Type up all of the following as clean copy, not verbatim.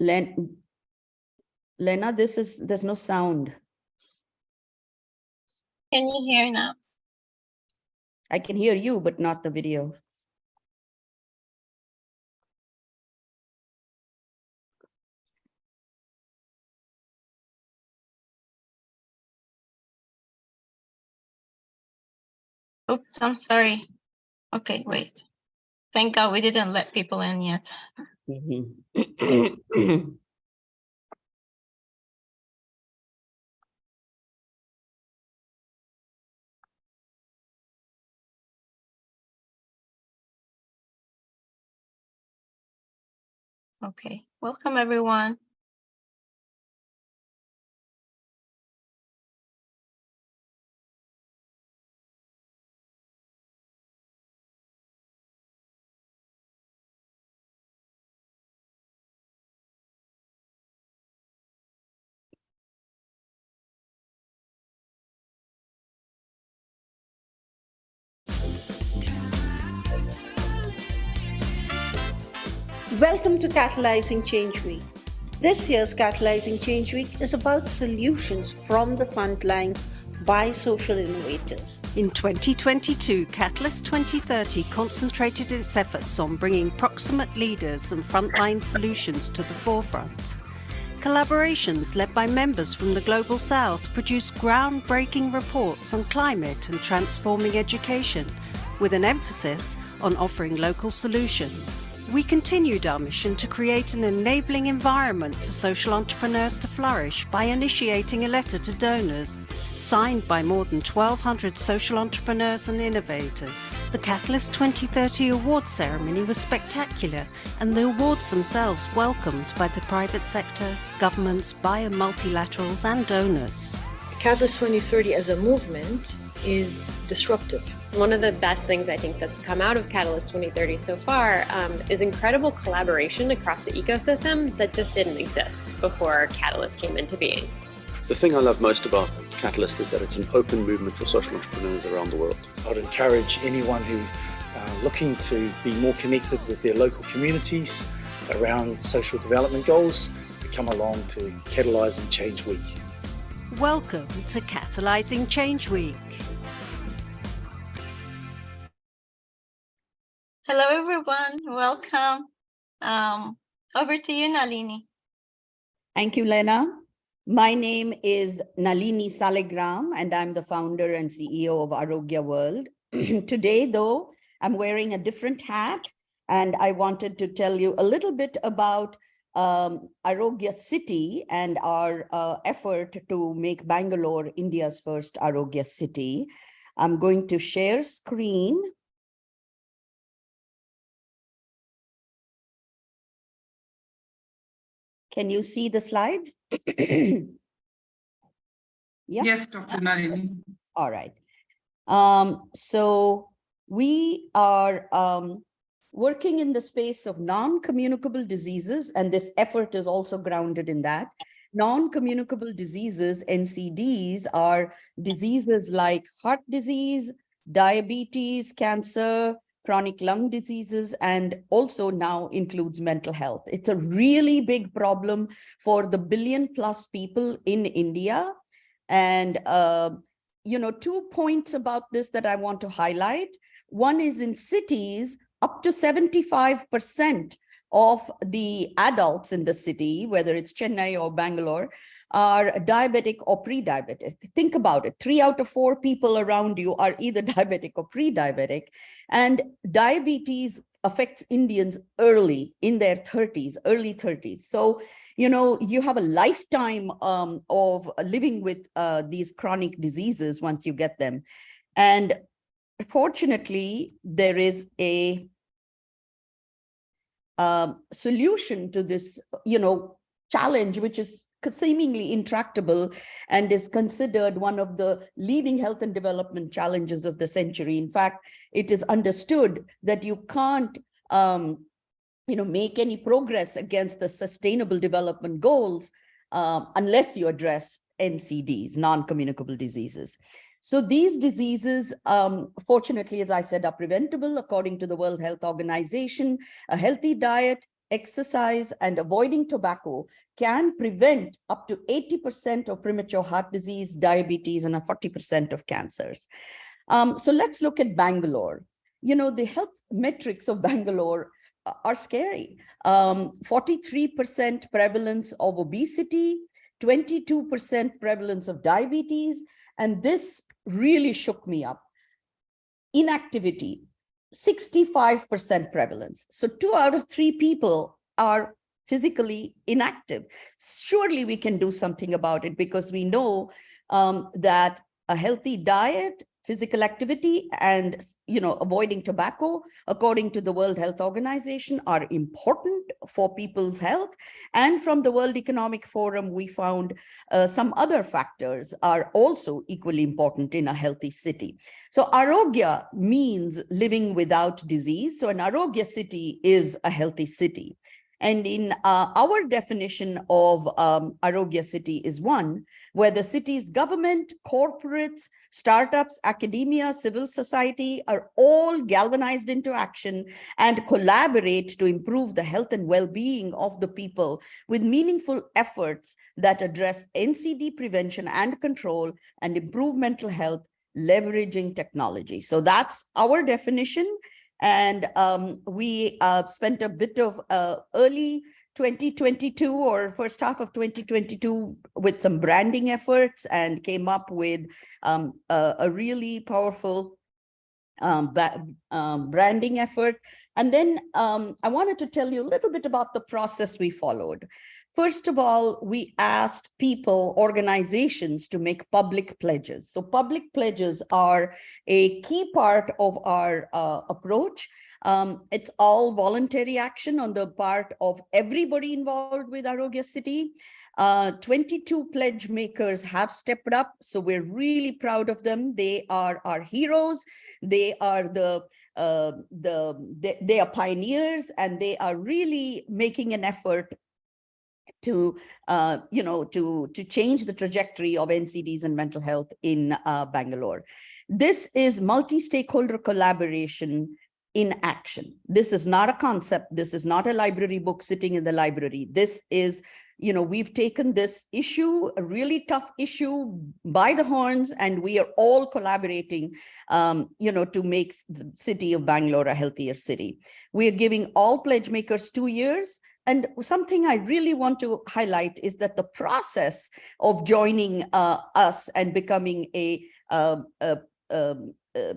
Lena, there's no sound. Can you hear now? I can hear you, but not the video. Oops, I'm sorry. Okay, wait. Thank God we didn't let people in yet. Okay, welcome everyone. Welcome to Catalyzing Change Week. This year's Catalyzing Change Week is about solutions from the front lines by social innovators. In 2022, Catalyst 2030 concentrated its efforts on bringing proximate leaders and frontline solutions to the forefront. Collaborations led by members from the Global South produced groundbreaking reports on climate and transforming education, with an emphasis on offering local solutions. We continued our mission to create an enabling environment for social entrepreneurs to flourish by initiating a letter to donors, signed by more than 1,200 social entrepreneurs and innovators. The Catalyst 2030 awards ceremony was spectacular, and the awards themselves welcomed by the private sector, governments, bio multilaterals and donors. Catalyst 2030 as a movement is disruptive. One of the best things I think that's come out of Catalyst 2030 so far is incredible collaboration across the ecosystem that just didn't exist before Catalyst came into being. The thing I love most about Catalyst is that it's an open movement for social entrepreneurs around the world. I'd encourage anyone who's looking to be more connected with their local communities around social development goals to come along to Catalyzing Change Week. Welcome to Catalyzing Change Week. Hello everyone, welcome. Over to you, Nalini. Thank you, Lena. My name is Nalini Saligram, and I'm the founder and CEO of Arogya World. Today, though, I'm wearing a different hat, and I wanted to tell you a little bit about Arogya City and our effort to make Bengaluru India's first Arogya City. I'm going to share screen. Can you see the slides? Yeah? Yes, Dr. Nalini. All right. So we are working in the space of non-communicable diseases, and this effort is also grounded in that. Non-communicable diseases, NCDs, are diseases like heart disease, diabetes, cancer, chronic lung diseases, and also now includes mental health. It's a really big problem for the 1 billion+ people in India. And, 2 points about this that I want to highlight. One is in cities, up to 75% of the adults in the city, whether it's Chennai or Bangalore, are diabetic or pre-diabetic. Think about it. 3 out of 4 people around you are either diabetic or pre-diabetic. And diabetes affects Indians early, in their 30s, early 30s. So, you have a lifetime of living with these chronic diseases once you get them. And fortunately, there is a solution to this, challenge, which is seemingly intractable and is considered one of the leading health and development challenges of the century. In fact, it is understood that you can't, make any progress against the Sustainable Development Goals unless you address NCDs, non-communicable diseases. So these diseases, fortunately, as I said, are preventable according to the World Health Organization. A healthy diet, exercise, and avoiding tobacco can prevent up to 80% of premature heart disease, diabetes, and 40% of cancers. So let's look at Bangalore. You know, the health metrics of Bangalore are scary. 43% prevalence of obesity, 22% prevalence of diabetes, and this really shook me up. Inactivity, 65% prevalence. So 2 out of 3 people are physically inactive. Surely we can do something about it, because we know that a healthy diet, physical activity, and avoiding tobacco, according to the World Health Organization, are important for people's health. And from the World Economic Forum, we found some other factors are also equally important in a healthy city. So Arogya means living without disease. So an Arogya city is a healthy city. And in our definition of Arogya city is one where the city's government, corporates, startups, academia, civil society are all galvanized into action and collaborate to improve the health and well-being of the people with meaningful efforts that address NCD prevention and control and improve mental health, leveraging technology. So that's our definition. And we spent a bit of early 2022 or first half of 2022 with some branding efforts and came up with a really powerful branding effort. And then I wanted to tell you a little bit about the process we followed. First of all, we asked people, organizations, to make public pledges. So public pledges are a key part of our approach. It's all voluntary action on the part of everybody involved with Arogya City. 22 pledge makers have stepped up, so we're really proud of them. They are our heroes. They are they are pioneers, and they are really making an effort to change the trajectory of NCDs and mental health in Bangalore. This is multi-stakeholder collaboration in action. This is not a concept. This is not a library book sitting in the library. This is, we've taken this issue, a really tough issue, by the horns, and we are all collaborating, to make the city of Bangalore a healthier city. We are giving all pledge makers 2 years. And something I really want to highlight is that the process of joining us and becoming a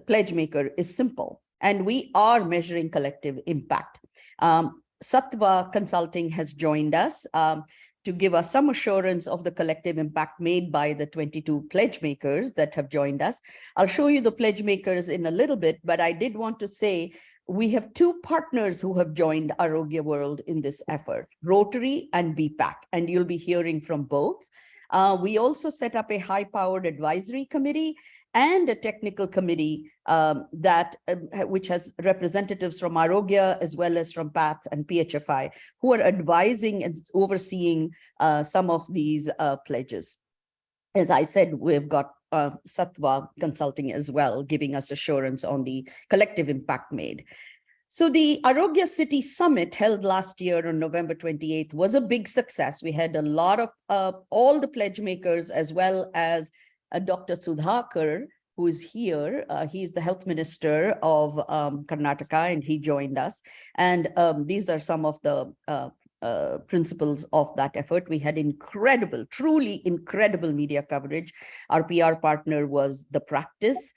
pledge maker is simple. And we are measuring collective impact. Sattva Consulting has joined us to give us some assurance of the collective impact made by the 22 pledge makers that have joined us. I'll show you the pledge makers in a little bit, but I did want to say we have 2 partners who have joined Arogya World in this effort, Rotary and BPAC, and you'll be hearing from both. We also set up a high-powered advisory committee and a technical committee which has representatives from Arogya as well as from PATH and PHFI, who are advising and overseeing some of these pledges. As I said, we've got Sattva Consulting as well, giving us assurance on the collective impact made. So the Arogya City Summit held last year on November 28th was a big success. We had a lot of all the pledge makers, as well as Dr. Sudhakar, who is here. He's the health minister of Karnataka, and he joined us. And these are some of the principles of that effort. We had incredible, truly incredible media coverage. Our PR partner was The Practice.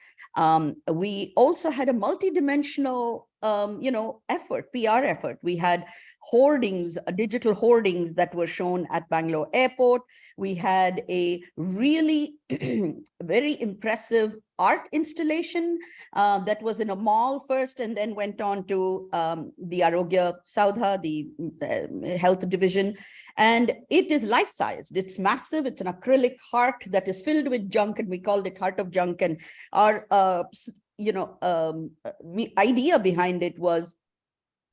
We also had a multidimensional, PR effort. We had hoardings, digital hoardings that were shown at Bangalore Airport. We had a really very impressive art installation that was in a mall first, and then went on to the Arogya Saudha, the health division. And it is life-sized. It's massive. It's an acrylic heart that is filled with junk, and we called it Heart of Junk. And our idea behind it was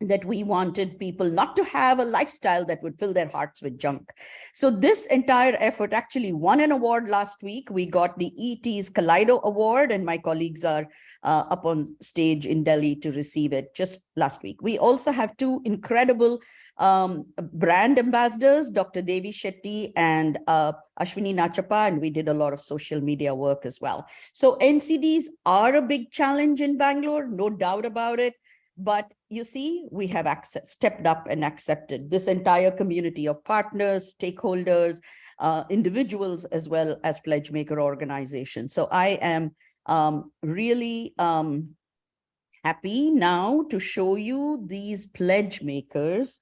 that we wanted people not to have a lifestyle that would fill their hearts with junk. So this entire effort actually won an award last week. We got the ET's Kaleido Award, and my colleagues are up on stage in Delhi to receive it just last week. We also have two incredible brand ambassadors, Dr. Devi, Shetty, and Ashwini, Nachappa, and we did a lot of social media work as well. So NCDs are a big challenge in Bangalore, no doubt about it. But you see, we have stepped up and accepted this entire community of partners, stakeholders, individuals, as well as Pledgemaker organizations. So I am really happy now to show you these Pledgemakers.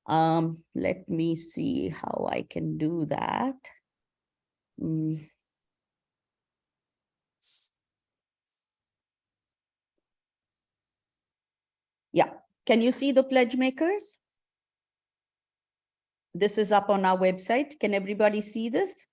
Let me see how I can do that. Yeah, can you see the Pledgemakers? This is up on our website. Can everybody see this?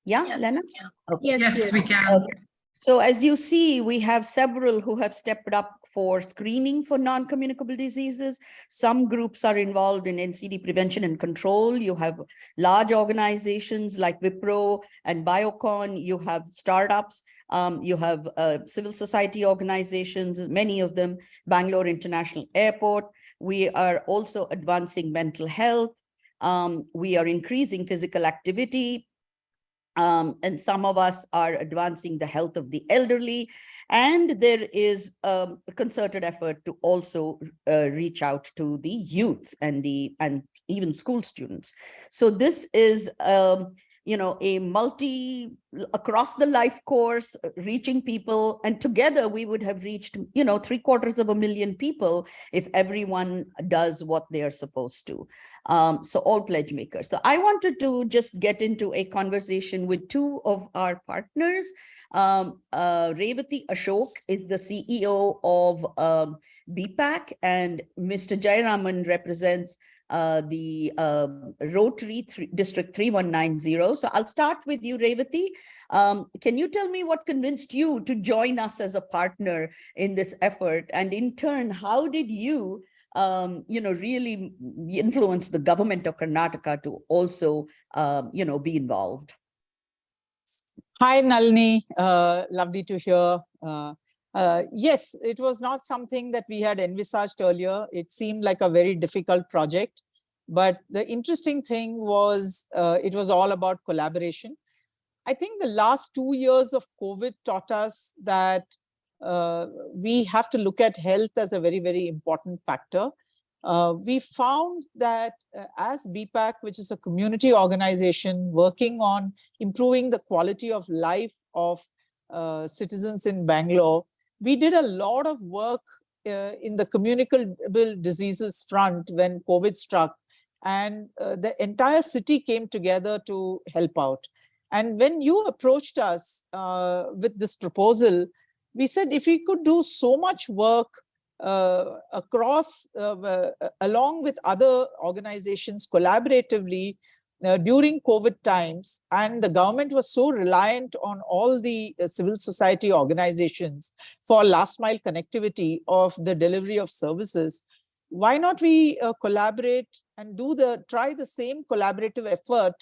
Yeah, Yes, Lena? we can. Okay. Yes, we can. Okay. So as you see, we have several who have stepped up for screening for non-communicable diseases. Some groups are involved in NCD prevention and control. You have large organizations like Wipro and Biocon. You have startups. You have civil society organizations, many of them, Bangalore International Airport. We are also advancing mental health. We are increasing physical activity. And some of us are advancing the health of the elderly. And there is a concerted effort to also reach out to the youth and even school students. So this is you know, a across the life course, reaching people, and together we would have reached, you know, 750,000 people if everyone does what they are supposed to. So all Pledgemakers. So I wanted to just get into a conversation with two of our partners. Revati Ashok is the CEO of BPAC, and Mr. Jayaraman represents the Rotary District 3190. So I'll start with you, Revati. Can you tell me what convinced you to join us as a partner in this effort? And in turn, how did you, you know, really influence the government of Karnataka to also, you know, be involved? Hi, Nalini. Lovely to hear. Yes, it was not something that we had envisaged earlier. It seemed like a very difficult project. But the interesting thing was it was all about collaboration. I think the last 2 years of COVID taught us that we have to look at health as a very, very important factor. We found that as BPAC, which is a community organization working on improving the quality of life of citizens in Bangalore, we did a lot of work in the communicable diseases front when COVID struck, and the entire city came together to help out. And when you approached us with this proposal, we said if we could do so much work across, along with other organizations collaboratively during COVID times, and the government was so reliant on all the civil society organizations for last mile connectivity of the delivery of services, why not we collaborate and try the same collaborative effort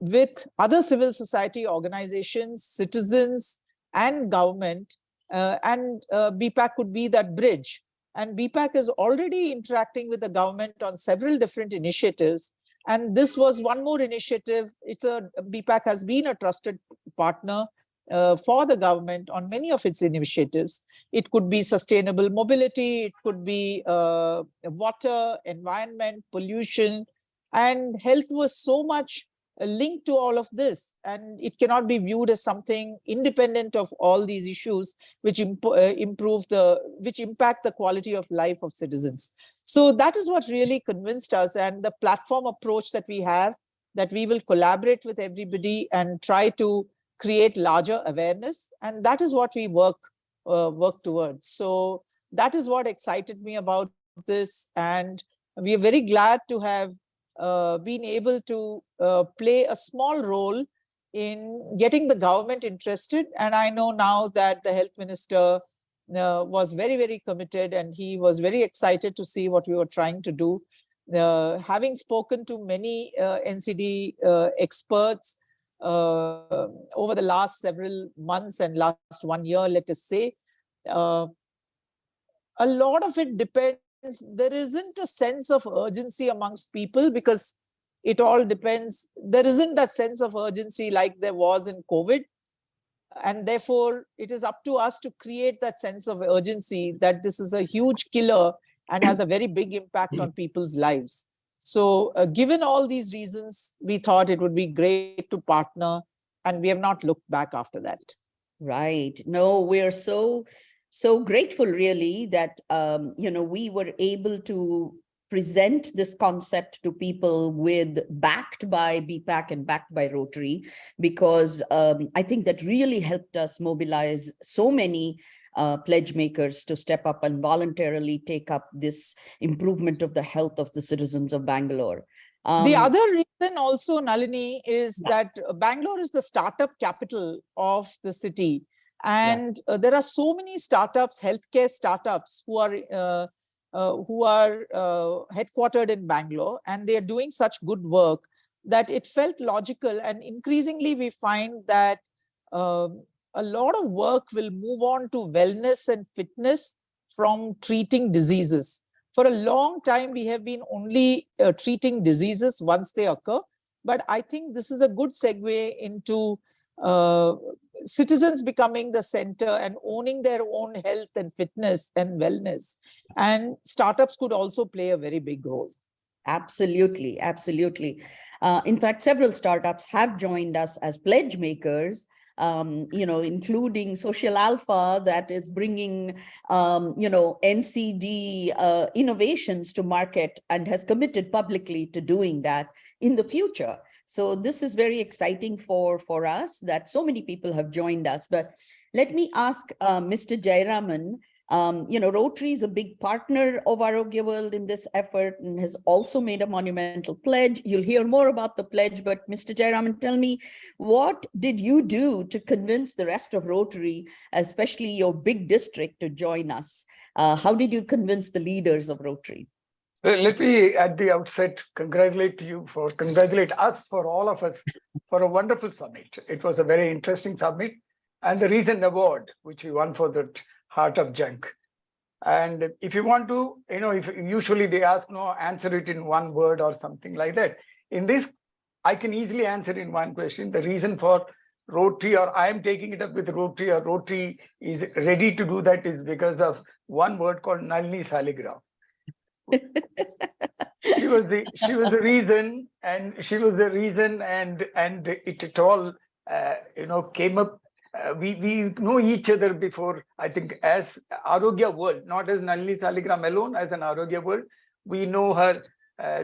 with other civil society organizations, citizens, and government, and BPAC could be that bridge. And BPAC is already interacting with the government on several different initiatives. And this was one more initiative. BPAC has been a trusted partner for the government on many of its initiatives. It could be sustainable mobility, it could be water, environment, pollution, and health was so much linked to all of this, and it cannot be viewed as something independent of all these issues which impact the quality of life of citizens. So that is what really convinced us, and the platform approach that we have, that we will collaborate with everybody and try to create larger awareness, and that is what we work towards. So that is what excited me about this, and we are very glad to have been able to play a small role in getting the government interested. And I know now that the health minister was very, very committed, and he was very excited to see what we were trying to do. Having spoken to many NCD experts over the last several months and last 1 year, let us say, a lot of it depends. There isn't a sense of urgency amongst people because it all depends. There isn't that sense of urgency like there was in COVID. And therefore, it is up to us to create that sense of urgency that this is a huge killer and has a very big impact on people's lives. So given all these reasons, we thought it would be great to partner, and we have not looked back after that. Right. No, we're so grateful, really, that we were able to present this concept to people backed by BPAC and backed by Rotary, because I think that really helped us mobilize so many pledge makers to step up and voluntarily take up this improvement of the health of the citizens of Bangalore. The other reason also, Nalini, is that Bangalore is the startup capital of the city. And there are so many startups, healthcare startups, who are headquartered in Bangalore, and they are doing such good work that it felt logical. And increasingly, we find that a lot of work will move on to wellness and fitness from treating diseases. For a long time, we have been only treating diseases once they occur. But I think this is a good segue into citizens becoming the center and owning their own health and fitness and wellness. And startups could also play a very big role. Absolutely, absolutely. In fact, several startups have joined us as pledge makers, including Social Alpha, that is bringing, NCD innovations to market and has committed publicly to doing that in the future. So this is very exciting for us that so many people have joined us. But let me ask Mr. Jairaman, Rotary is a big partner of Arogya World in this effort and has also made a monumental pledge. You'll hear more about the pledge, but Mr. Jairaman, tell me, what did you do to convince the rest of Rotary, especially your big district, to join us? How did you convince the leaders of Rotary? Let me, at the outset, congratulate us, for all of us, for a wonderful summit. It was a very interesting summit, and the recent award, which we won for that Heart of Junk. And if you want to, if usually they ask, answer it in one word or something like that. In this, I can easily answer in one question. The reason for Rotary, or I am taking it up with Rotary, or Rotary is ready to do that, is because of one word called Nalini Saligram. She was the reason, and it all came up. We know each other before, I think, as Arogya World, not as Nalini Saligram alone, as an Arogya World. We know her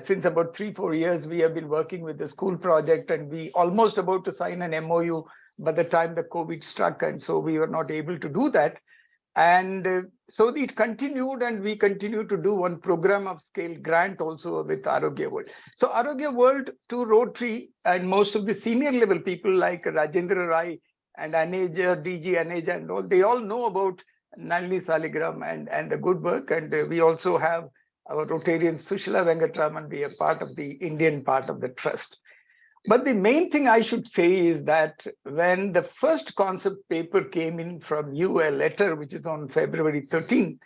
since about 3-4 years. We have been working with the school project, and we almost about to sign an MOU by the time the COVID struck, and so we were not able to do that. And so it continued, and we continue to do one program of scale grant also with Arogya World. So Arogya World to Rotary, and most of the senior level people like Rajendra Rai and Aneja, DG Aneja and all, they all know about Nalini Saligram and the good work. And we also have our Rotarian Sushila Venkatraman be a part of the Indian part of the trust. But the main thing I should say is that when the first concept paper came in from you, a letter which is on February 13,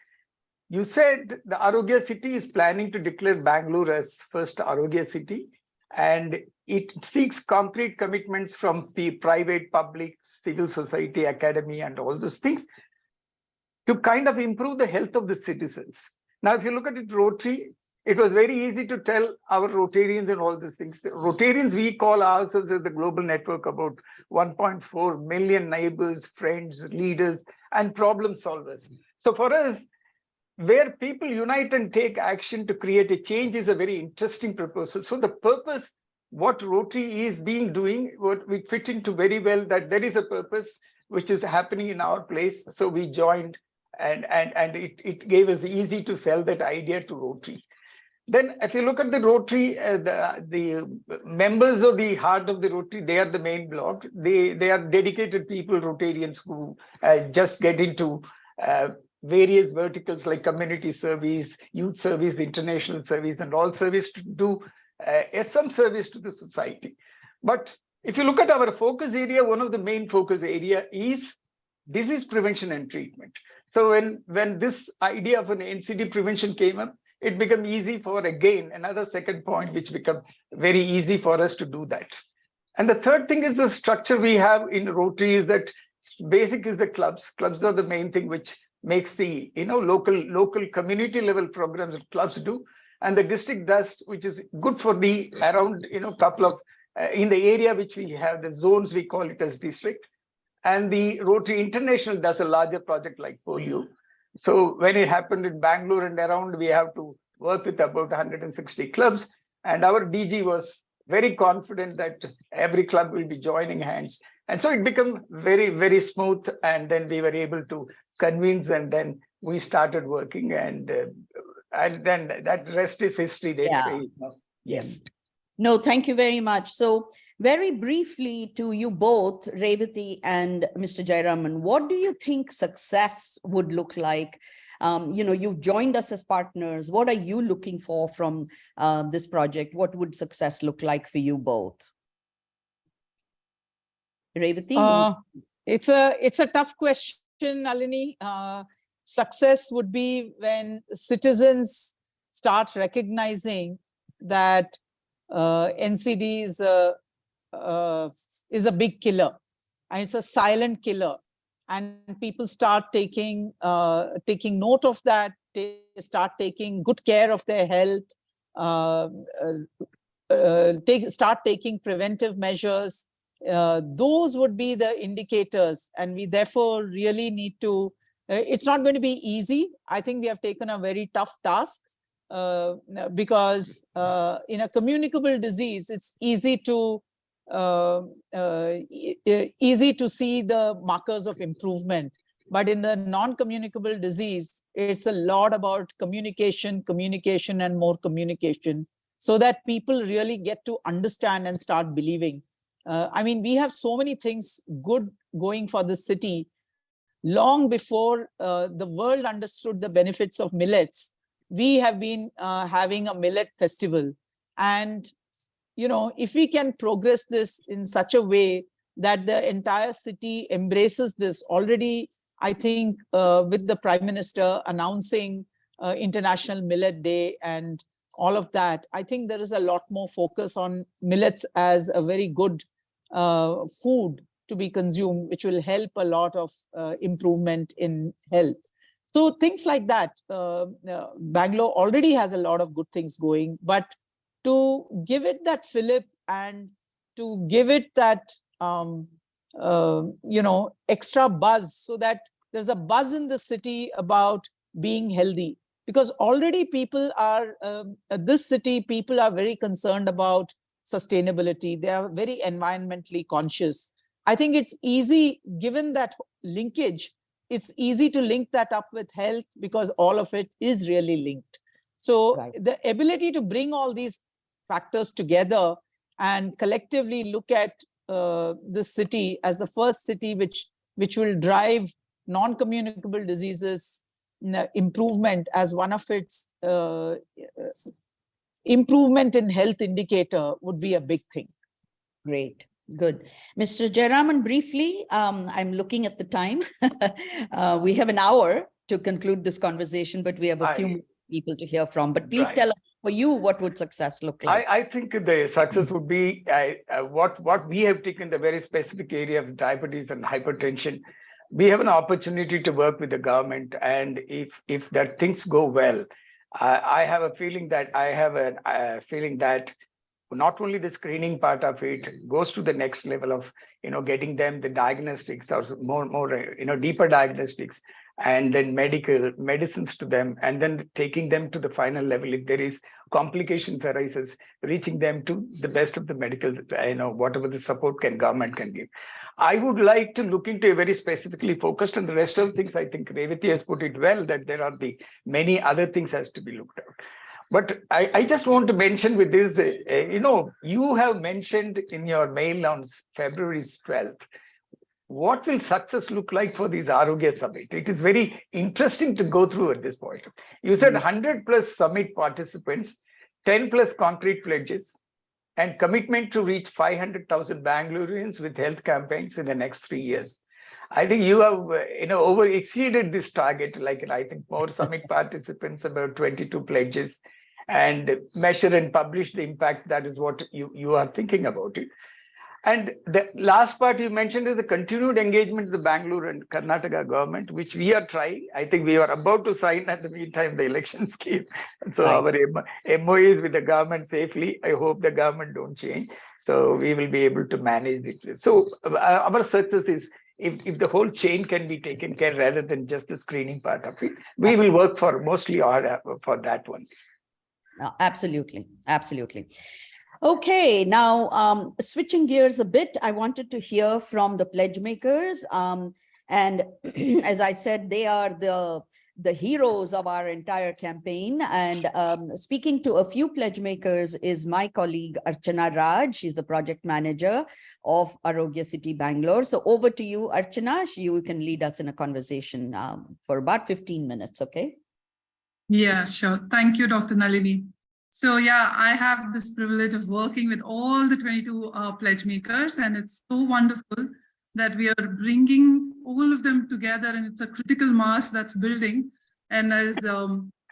you said the Arogya city is planning to declare Bangalore as first Arogya city, and it seeks concrete commitments from the private, public, civil society, academy, and all those things to kind of improve the health of the citizens. Now, if you look at it, Rotary, it was very easy to tell our Rotarians and all these things. Rotarians, we call ourselves as the global network, about 1.4 million neighbors, friends, leaders, and problem solvers. So for us, where people unite and take action to create a change is a very interesting proposal. So the purpose, what Rotary is doing, what we fit into very well, that there is a purpose which is happening in our place. So we joined, and it gave us easy to sell that idea to Rotary. Then if you look at the Rotary, the members of the heart of the Rotary, they are the main block. They are dedicated people, Rotarians, who just get into various verticals like community service, youth service, international service, and all service to do some service to the society. But if you look at our focus area, one of the main focus area is disease prevention and treatment. So when this idea of an NCD prevention came up, it became easy for, again, another second point, which became very easy for us to do that. And the third thing is the structure we have in Rotary is that basic is the clubs. Clubs are the main thing which makes the local community level programs that clubs do. And the district does, which is good for the around couple of in the area which we have the zones, we call it as district. And the Rotary International does a larger project like polio. So when it happened in Bangalore and around, we have to work with about 160 clubs. And our DG was very confident that every club will be joining hands. And so it became very, very smooth. And then we were able to convince, and then we started working. And then that rest is history. They say, yes. No, thank you very much. So very briefly to you both, Revati and Mr. Jayaraman, what do you think success would look like? You've joined us as partners. What are you looking for from this project? What would success look like for you both? Revati? It's a tough question, Nalini. Success would be when citizens start recognizing that NCD is a big killer, and it's a silent killer, and people start taking note of that. They start taking good care of their health, start taking preventive measures. Those would be the indicators, and we therefore really need to. It's not going to be easy. I think we have taken a very tough task. Because in a communicable disease, it's easy to see the markers of improvement. But in the non-communicable disease, it's a lot about communication, and more communication, so that people really get to understand and start believing. We have so many things good going for the city. Long before the world understood the benefits of millets, we have been having a millet festival. And, if we can progress this in such a way that the entire city embraces this already, I think with the Prime Minister announcing International Millet Day and all of that, I think there is a lot more focus on millets as a very good food to be consumed, which will help a lot of improvement in health. So things like that. Bangalore already has a lot of good things going, but to give it that fillip and to give it that extra buzz, so that there's a buzz in the city about being healthy, because already people are this city, people are very concerned about sustainability. They are very environmentally conscious. I think it's easy, given that linkage, it's easy to link that up with health, because all of it is really linked. So the ability to bring all these factors together and collectively look at this city as the first city which will drive non-communicable diseases improvement as one of its improvement in health indicator would be a big thing. Great. Good. Mr. Jayaraman, briefly, I'm looking at the time. We have an hour to conclude this conversation, but we have a few people to hear from. But please tell us, for you, what would success look like? I think the success would be what we have taken, the very specific area of diabetes and hypertension. We have an opportunity to work with the government, and if that things go well, I have a feeling that not only the screening part of it goes to the next level of getting them the diagnostics, or more deeper diagnostics, and then medicines to them, and then taking them to the final level. If there is complications arises, reaching them to the best of the medical, whatever the support government can give. I would like to look into a very specifically focused, and the rest of things, I think Revati has put it well, that there are the many other things has to be looked at. But I just want to mention with this, you have mentioned in your mail on February 12th, what will success look like for this Arogya Summit? It is very interesting to go through at this point. You said 100 plus summit participants, 10 plus concrete pledges, and commitment to reach 500,000 Bengalurians with health campaigns in the next 3 years. I think you have over exceeded this target. Like, I think more summit participants, about 22 pledges, and measure and publish the impact. That is what you are thinking about it. And the last part you mentioned is the continued engagement with the Bengaluru and Karnataka government, which we are trying. I think we are about to sign at the meantime the elections came. So our MOUs with the government safely. I hope the government don't change. So we will be able to manage it. So our success is if the whole chain can be taken care rather than just the screening part of it. We will work for mostly for that one. No, absolutely. Absolutely. Okay, now switching gears a bit, I wanted to hear from the Pledgemakers. And as I said, they are the heroes of our entire campaign. And speaking to a few Pledgemakers is my colleague Archana Raj. She's the project manager of Arogya City, Bangalore. So over to you, Archana. You can lead us in a conversation for about 15 minutes, okay? Yeah, sure. Thank you, Dr. Nalini. So yeah, I have this privilege of working with all the 22 Pledgemakers, and it's so wonderful that we are bringing all of them together, and it's a critical mass that's building. And as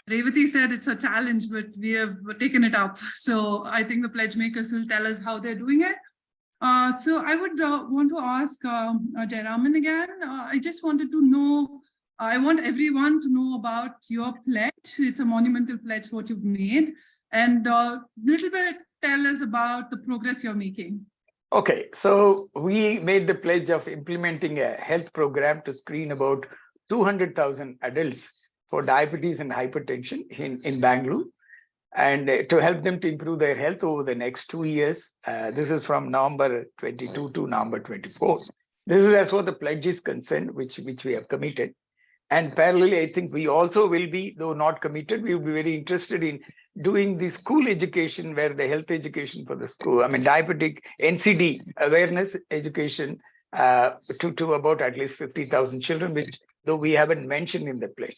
Revati said, it's a challenge, but we have taken it up. So I think the Pledgemakers will tell us how they're doing it. So I would want to ask Jayaraman again. I just wanted to know, I want everyone to know about your pledge. It's a monumental pledge, what you've made. And a little bit tell us about the progress you're making. Okay, so we made the pledge of implementing a health program to screen about 200,000 adults for diabetes and hypertension in Bengaluru, and to help them to improve their health over the next 2 years. This is from November 22 to November 24. This is as far as the pledge is concerned, which we have committed. And parallelly, I think we also will be, though not committed, we will be very interested in doing the school education, where the health education for the school, I mean, diabetic NCD awareness education to about at least 50,000 children, which though we haven't mentioned in the pledge.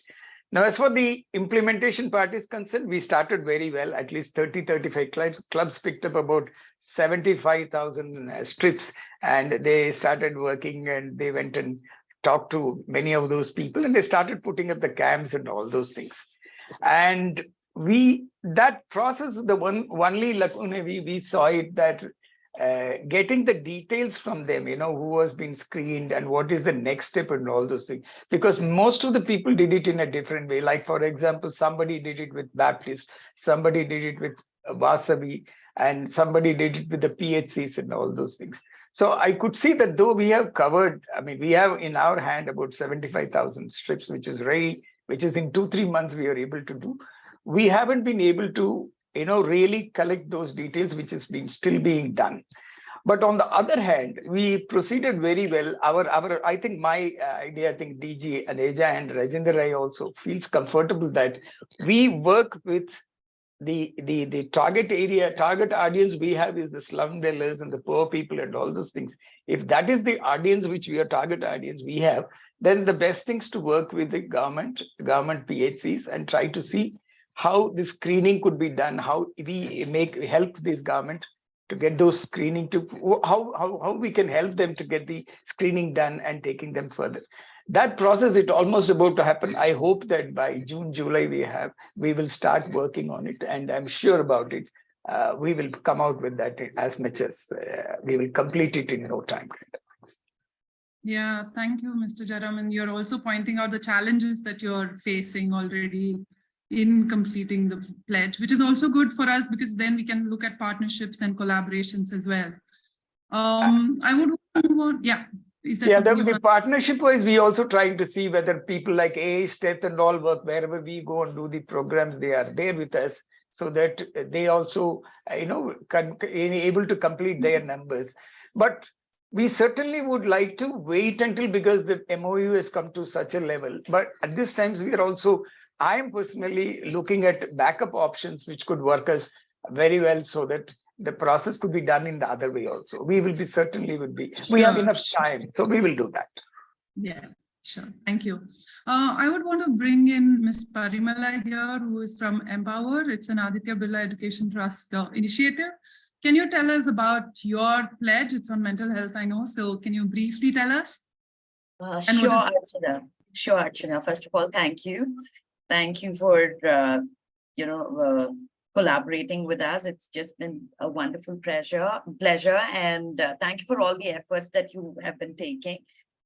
Now, as for the implementation part is concerned, we started very well. At least 30-35 clubs picked up about 75,000 strips, and they started working, and they went and talked to many of those people, and they started putting up the camps and all those things. And that process, the only lacuna we saw it, that getting the details from them, who has been screened and what is the next step and all those things, because most of the people did it in a different way. Like, for example, somebody did it with Baptist, somebody did it with Vasavi, and somebody did it with the PHCs and all those things. So I could see that though we have covered, I mean, we have in our hand about 75,000 strips, which is in 2-3 months we are able to do. We haven't been able to, really collect those details, which is still being done. But on the other hand, we proceeded very well. I think my idea, I think DG and Eja and Rajendra Rai also feels comfortable that we work with the target audience we have is the slum dwellers and the poor people and all those things. If that is the audience which we are target audience we have, then the best things to work with the government PHCs and try to see how the screening could be done, how we help this government to get those screening, to how we can help them to get the screening done and taking them further. That process is almost about to happen. I hope that by June, July, we will start working on it, and I'm sure about it. We will come out with that as much as we will complete it in no time. Yeah, thank you, Mr. Jayaraman. You're also pointing out the challenges that you're facing already in completing the pledge, which is also good for us because then we can look at partnerships and collaborations as well. I would move on. Yeah. The partnership wise, we also trying to see whether people like Steth and all work wherever we go and do the programs, they are there with us, so that they also, able to complete their numbers. But we certainly would like to wait until, because the MOU has come to such a level. But at this time, I am personally looking at backup options which could work us very well, so that the process could be done in the other way also. We will be we have enough time, so we will do that. Yeah, sure. Thank you. I would want to bring in Ms. Parimala here, who is from Empower. It's an Aditya Birla Education Trust initiative. Can you tell us about your pledge? It's on mental health, I know. So can you briefly tell us? Sure, Archana. Sure, Archana. First of all, thank you. Thank you for, collaborating with us. It's just been a wonderful pleasure. And thank you for all the efforts that you have been taking.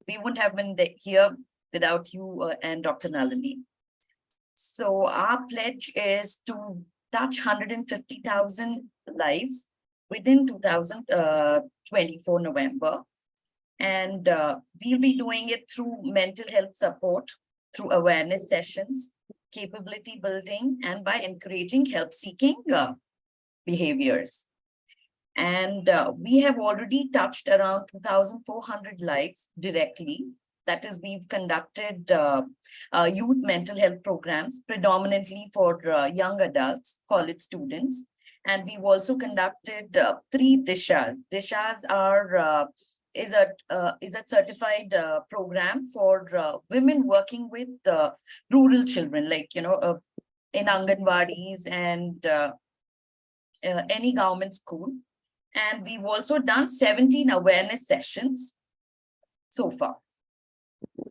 We wouldn't have been here without you and Dr. Nalini. So our pledge is to touch 150,000 lives within 2024 November. And we'll be doing it through mental health support, through awareness sessions, capability building, and by encouraging help-seeking behaviors. And we have already touched around 2,400 lives directly. That is, we've conducted youth mental health programs, predominantly for young adults, college students. And we've also conducted 3 Dishas. Dishas are is a certified program for women working with rural children, like, in Anganwadis and any government school. And we've also done 17 awareness sessions so far.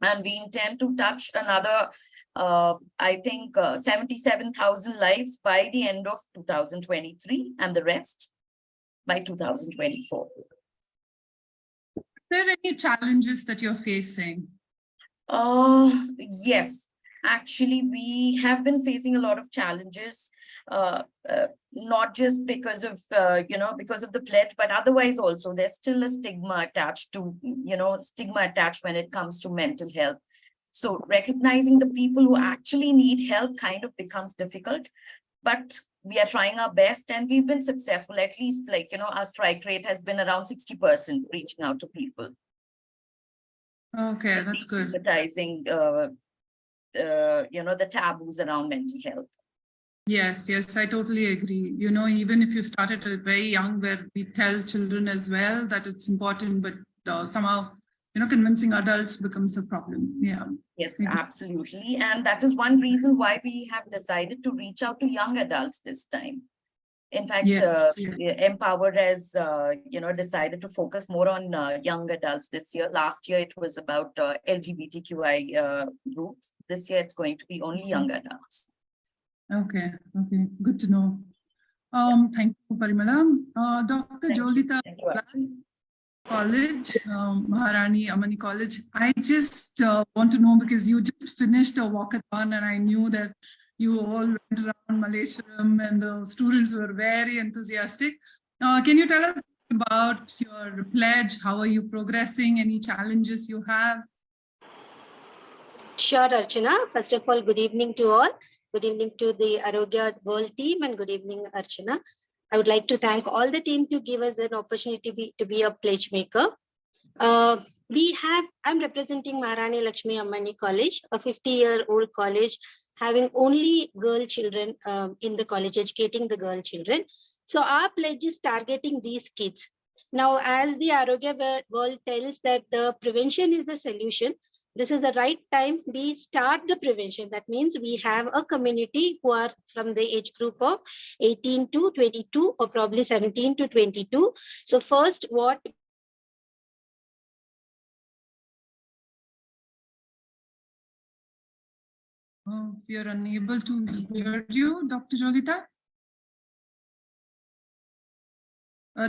And we intend to touch another, I think, 77,000 lives by the end of 2023 and the rest by 2024. Are there any challenges that you're facing? Yes, actually, we have been facing a lot of challenges, not just because of, because of the pledge, but otherwise also there's still a stigma attached to, when it comes to mental health. So recognizing the people who actually need help kind of becomes difficult, but we are trying our best and we've been successful. At least, our strike rate has been around 60% reaching out to people. Okay, that's good. Advertising, the taboos around mental health. Yes, I totally agree. Even if you started at very young, where we tell children as well that it's important, but somehow, convincing adults becomes a problem. Yeah. Yes, absolutely. And that is one reason why we have decided to reach out to young adults this time. In fact, Empower has, decided to focus more on young adults this year. Last year, it was about LGBTQI groups. This year, it's going to be only young adults. Okay, good to know. Thank you, Parimala. Dr. Jolita College, Maharani Amani College. I just want to know, because you just finished a walkathon and I knew that you all went around Malleshwaram and the students were very enthusiastic. Can you tell us about your pledge? How are you progressing? Any challenges you have? Sure, Archana. First of all, good evening to all. Good evening to the Arogya World team and good evening, Archana. I would like to thank all the team to give us an opportunity to be a pledge maker. I'm representing Maharani Lakshmi Ammani College, a 50-year-old college having only girl children in the college, educating the girl children. So our pledge is targeting these kids. Now, as the Arogya World tells that the prevention is the solution, this is the right time we start the prevention. That means we have a community who are from the age group of 18 to 22 or probably 17 to 22. So first, what we are unable to hear you, Dr. Jolita.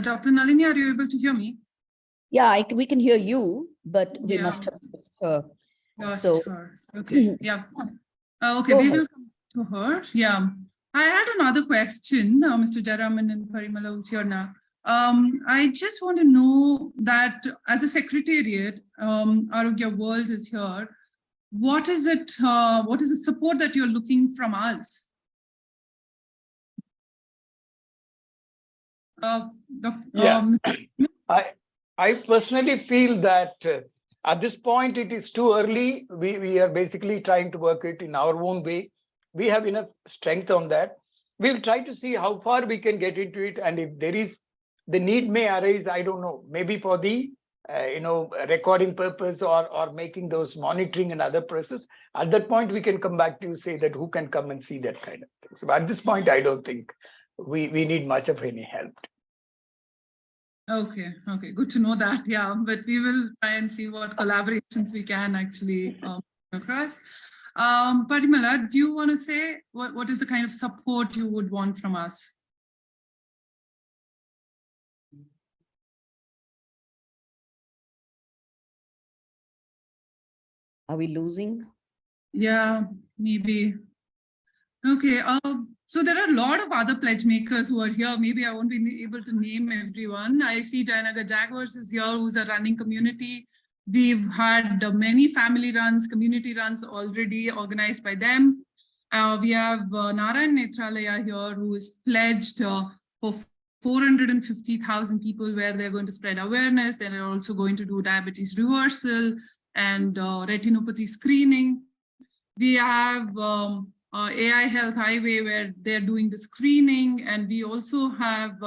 Dr. Nalini, are you able to hear me? Yeah, we can hear you, but we must have lost her. Lost her. Okay. Yeah. Okay, we will come to her. Yeah. I had another question, Mr. Jaraman and Parimala, who's here now. I just want to know that as a secretariat, Arogya World is here. What is it? What is the support that you're looking from us? I personally feel that at this point it is too early. We are basically trying to work it in our own way. We have enough strength on that. we'll try to see how far we can get into it. And if there is, the need may arise, I don't know, maybe for the recording purpose or making those monitoring and other process. At that point, we can come back to you, say that who can come and see that kind of thing. So at this point, I don't think we need much of any help. Okay, good to know that. Yeah, but we will try and see what collaborations we can actually across. Parimala, do you want to say what is the kind of support you would want from us? Are we losing? Yeah, maybe. Okay, so there are a lot of other pledge makers who are here. Maybe I won't be able to name everyone. I see Jayanagar Jaguars is here, who's a running community. We've had many family runs, community runs already organized by them. We have Narayan Netralaya here, who is pledged for 450,000 people where they're going to spread awareness. They're also going to do diabetes reversal and retinopathy screening. We have AI Health Highway where they're doing the screening, and we also have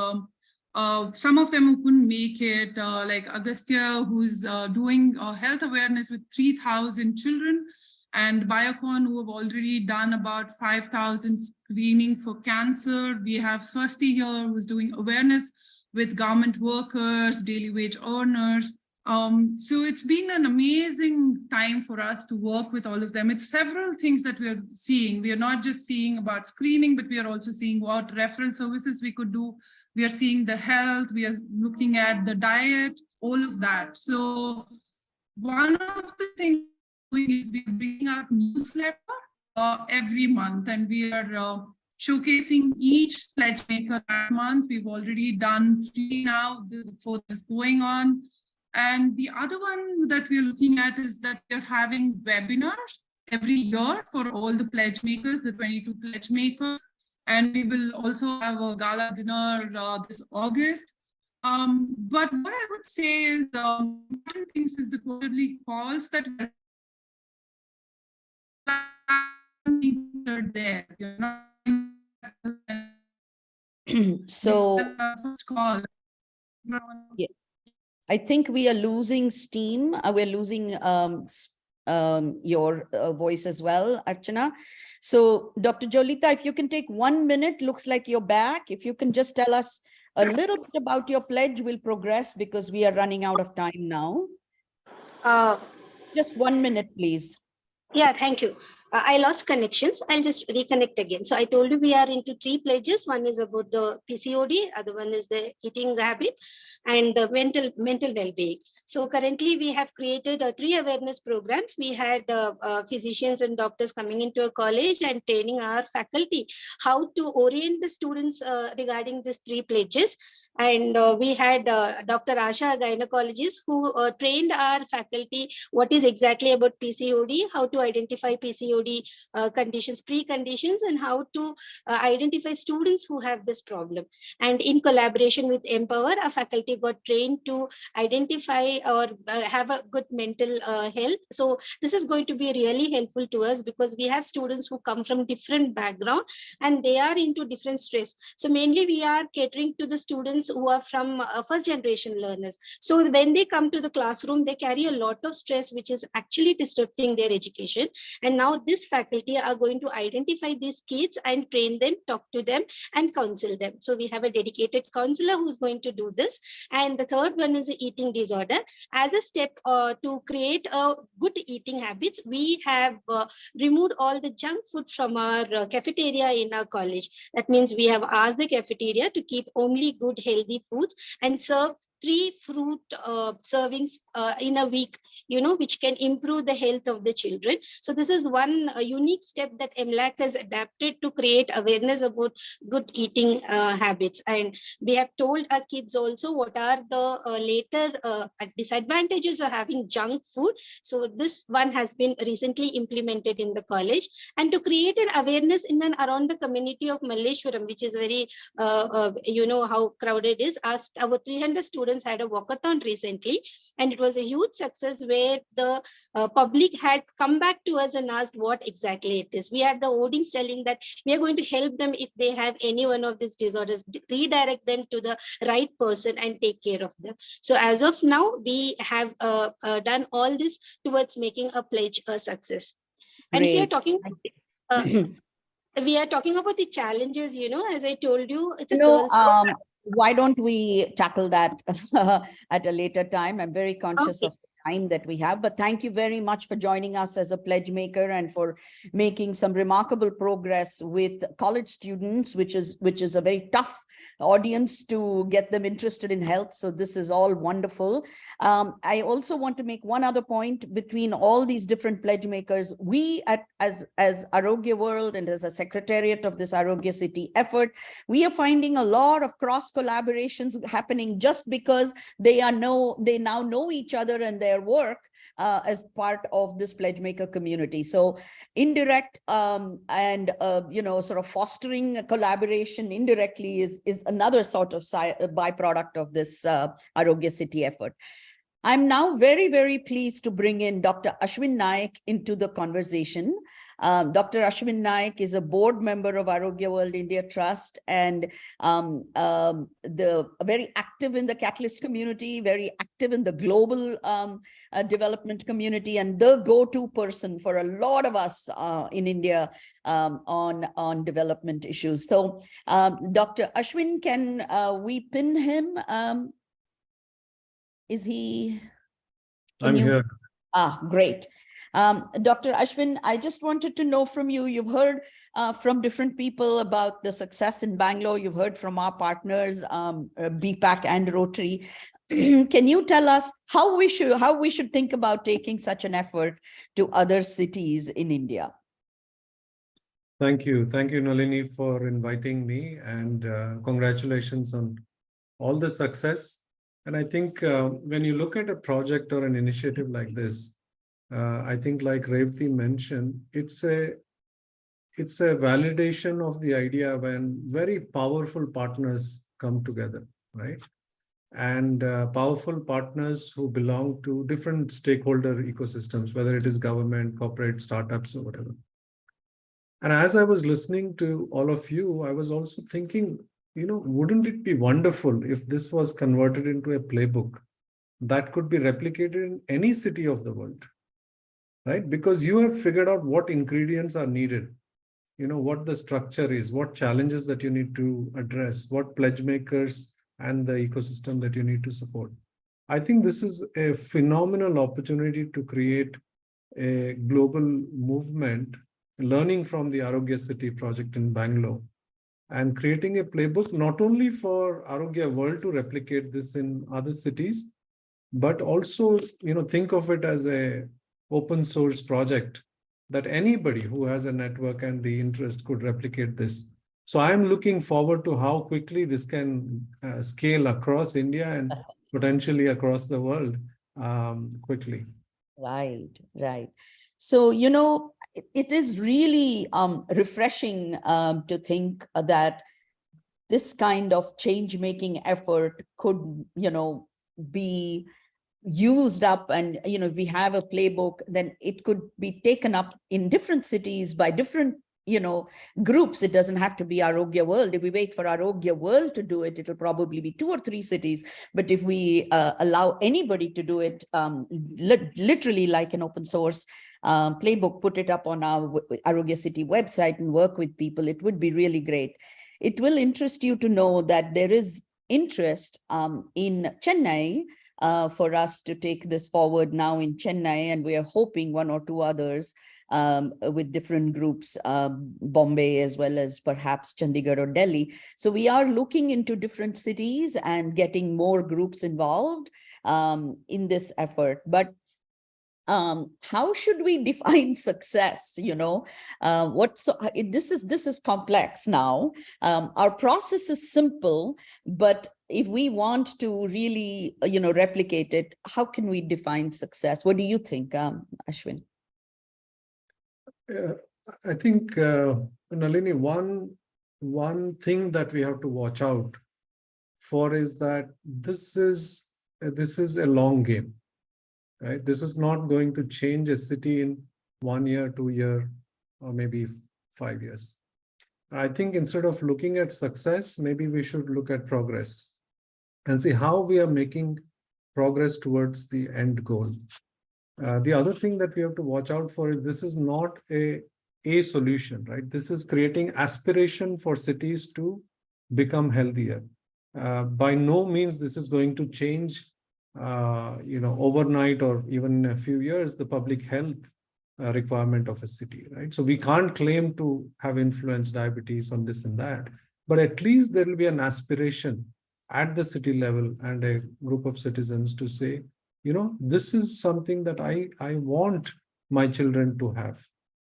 some of them who couldn't make it, like Agastya, who's doing health awareness with 3,000 children, and Biocon, who have already done about 5,000 screening for cancer. We have Swasti here, who's doing awareness with government workers, daily wage earners. So it's been an amazing time for us to work with all of them. It's several things that we are seeing. We are not just seeing about screening, but we are also seeing what referral services we could do. We are seeing the health, we are looking at the diet, all of that. So one of the things we're doing is we're bringing out newsletter every month, and we are showcasing each pledge maker that month. We've already done 3 now, the 4th is going on. And the other one that we're looking at is that we're having webinars every year for all the pledge makers, the 22 pledge makers. And we will also have a gala dinner this August. But what I would say is important things is the quarterly calls that are there. You're not so call. Yeah. I think we are losing steam. We're losing your voice as well, Archana. So Dr. Jolita, if you can take 1 minute, looks like you're back. If you can just tell us a little bit about your pledge, we'll progress because we are running out of time now. Just 1 minute, please. Yeah, thank you. I lost connections. I'll just reconnect again. So I told you we are into 3 pledges. One is about the PCOD, other one is the eating habit, and the mental well-being. So currently we have created 3 awareness programs. We had physicians and doctors coming into a college and training our faculty how to orient the students regarding these 3 pledges. And we had Dr. Asha, a gynecologist, who trained our faculty what is exactly about PCOD, how to identify PCOD conditions, preconditions, and how to identify students who have this problem. And in collaboration with Empower, our faculty got trained to identify or have a good mental health. So this is going to be really helpful to us because we have students who come from different background and they are into different stress. So mainly we are catering to the students who are from first generation learners. So when they come to the classroom, they carry a lot of stress, which is actually disrupting their education. And now this faculty are going to identify these kids and train them, talk to them, and counsel them. So we have a dedicated counselor who's going to do this. And the third one is the eating disorder. As a step to create a good eating habits, we have removed all the junk food from our cafeteria in our college. That means we have asked the cafeteria to keep only good healthy foods and serve 3 fruit servings in a week, which can improve the health of the children. So this is one unique step that MLAC has adapted to create awareness about good eating habits. And we have told our kids also what are the later disadvantages of having junk food. So this one has been recently implemented in the college. And to create an awareness in and around the community of Malleshwaram, which is very, how crowded it is, our 300 students students had a walkathon recently, and it was a huge success where the public had come back to us and asked what exactly it is. We had the wordings telling that we are going to help them if they have any one of these disorders, redirect them to the right person and take care of them. So as of now, we have done all this towards making a pledge a success. And if you are talking, we are talking about the challenges, as I told you, it's a girls' why don't we tackle that at a later time? I'm very conscious of the time that we have, but thank you very much for joining us as a pledge maker and for making some remarkable progress with college students, which is a very tough audience to get them interested in health. So this is all wonderful. I also want to make one other point between all these different pledge makers. We as Arogya World and as a secretariat of this Arogya City effort, we are finding a lot of cross collaborations happening just because they now know each other and their work as part of this pledge maker community. So indirect and sort of fostering a collaboration indirectly is another sort of byproduct of this Arogya City effort. I'm now very, very pleased to bring in Dr. Ashwini Naik into the conversation. Dr. Ashwini Naik is a board member of Arogya World India Trust and very active in the Catalyst community, very active in the global development community, and the go-to person for a lot of us in India on development issues. So Dr. Ashwin, can we pin him? Is he? I'm here. Great. Dr. Ashwin, I just wanted to know from you, you've heard from different people about the success in Bangalore. You've heard from our partners, BPAC and Rotary. Can you tell us how we should think about taking such an effort to other cities in India? Thank you. Thank you, Nalini, for inviting me, and congratulations on all the success. And I think when you look at a project or an initiative like this, I think like Revati mentioned, it's a validation of the idea when very powerful partners come together, right? And powerful partners who belong to different stakeholder ecosystems, whether it is government, corporate, startups, or whatever. And as I was listening to all of you, I was also thinking, wouldn't it be wonderful if this was converted into a playbook that could be replicated in any city of the world, right? Because you have figured out what ingredients are needed, what the structure is, what challenges that you need to address, what pledge makers and the ecosystem that you need to support. I think this is a phenomenal opportunity to create a global movement, learning from the Arogya City project in Bangalore, and creating a playbook not only for Arogya World to replicate this in other cities, but also, think of it as a open source project that anybody who has a network and the interest could replicate this. So I'm looking forward to how quickly this can scale across India and potentially across the world quickly. Right. So, it is really refreshing to think that this kind of change-making effort could, be used up, and if we have a playbook, then it could be taken up in different cities by different groups. It doesn't have to be Arogya World. If we wait for Arogya World to do it, it'll probably be 2 or 3 cities. But if we allow anybody to do it, literally like an open source playbook, put it up on our Arogya City website and work with people, it would be really great. It will interest you to know that there is interest in Chennai for us to take this forward now in Chennai, and we are hoping 1 or 2 others with different groups, Bombay as well as perhaps Chandigarh or Delhi. So we are looking into different cities and getting more groups involved in this effort. But how should we define success? This is complex now. Our process is simple, but if we want to really, replicate it, how can we define success? What do you think, Ashwin? I think, Nalini, one thing that we have to watch out for is that this is a long game, right? This is not going to change a city in 1 year, 2 year, or maybe 5 years. I think instead of looking at success, maybe we should look at progress and see how we are making progress towards the end goal. The other thing that we have to watch out for is this is not a solution, right? This is creating aspiration for cities to become healthier. By no means this is going to change, overnight or even in a few years, the public health requirement of a city, right? So we can't claim to have influenced diabetes on this and that, but at least there will be an aspiration at the city level and a group of citizens to say, this is something that I want my children to have.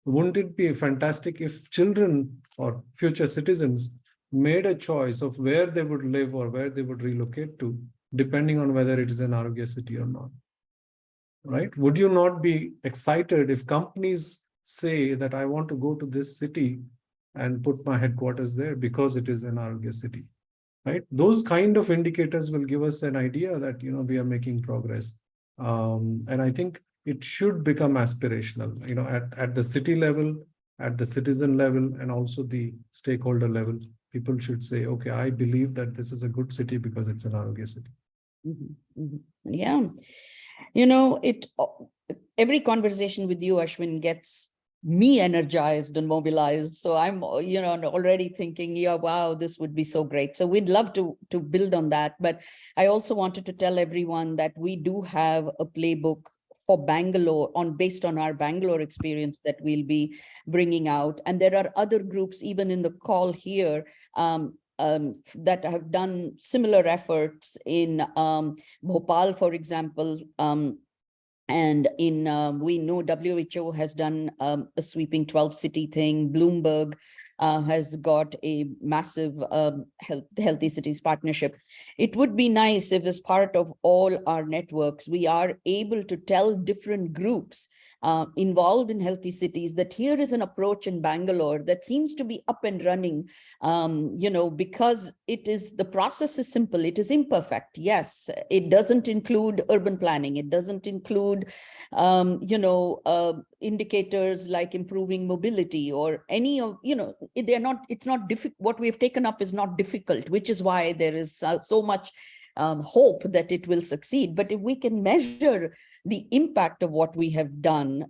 Wouldn't it be fantastic if children or future citizens made a choice of where they would live or where they would relocate to, depending on whether it is an Arogya city or not? Right? Would you not be excited if companies say that I want to go to this city and put my headquarters there because it is an Arogya city? Right? Those kind of indicators will give us an idea that we are making progress. And I think it should become aspirational, at the city level, at the citizen level, and also the stakeholder level. People should say, okay, I believe that this is a good city because it's an Arogya city. Mm-hmm. Mm-hmm. Yeah. Every conversation with you, Ashwin, gets me energized and mobilized. So I'm, already thinking, yeah, wow, this would be so great. So we'd love to build on that. But I also wanted to tell everyone that we do have a playbook for Bangalore based on our Bangalore experience that we'll be bringing out. And there are other groups, even in the call here, that have done similar efforts in Bhopal, for example, and in we know WHO has done a sweeping 12-city thing. Bloomberg has got a massive Healthy Cities partnership. It would be nice if, as part of all our networks, we are able to tell different groups involved in Healthy Cities that here is an approach in Bangalore that seems to be up and running, because the process is simple. It is imperfect. Yes, it doesn't include urban planning. It doesn't include, indicators like improving mobility or any of, it's not difficult. What we have taken up is not difficult, which is why there is so much hope that it will succeed. But if we can measure the impact of what we have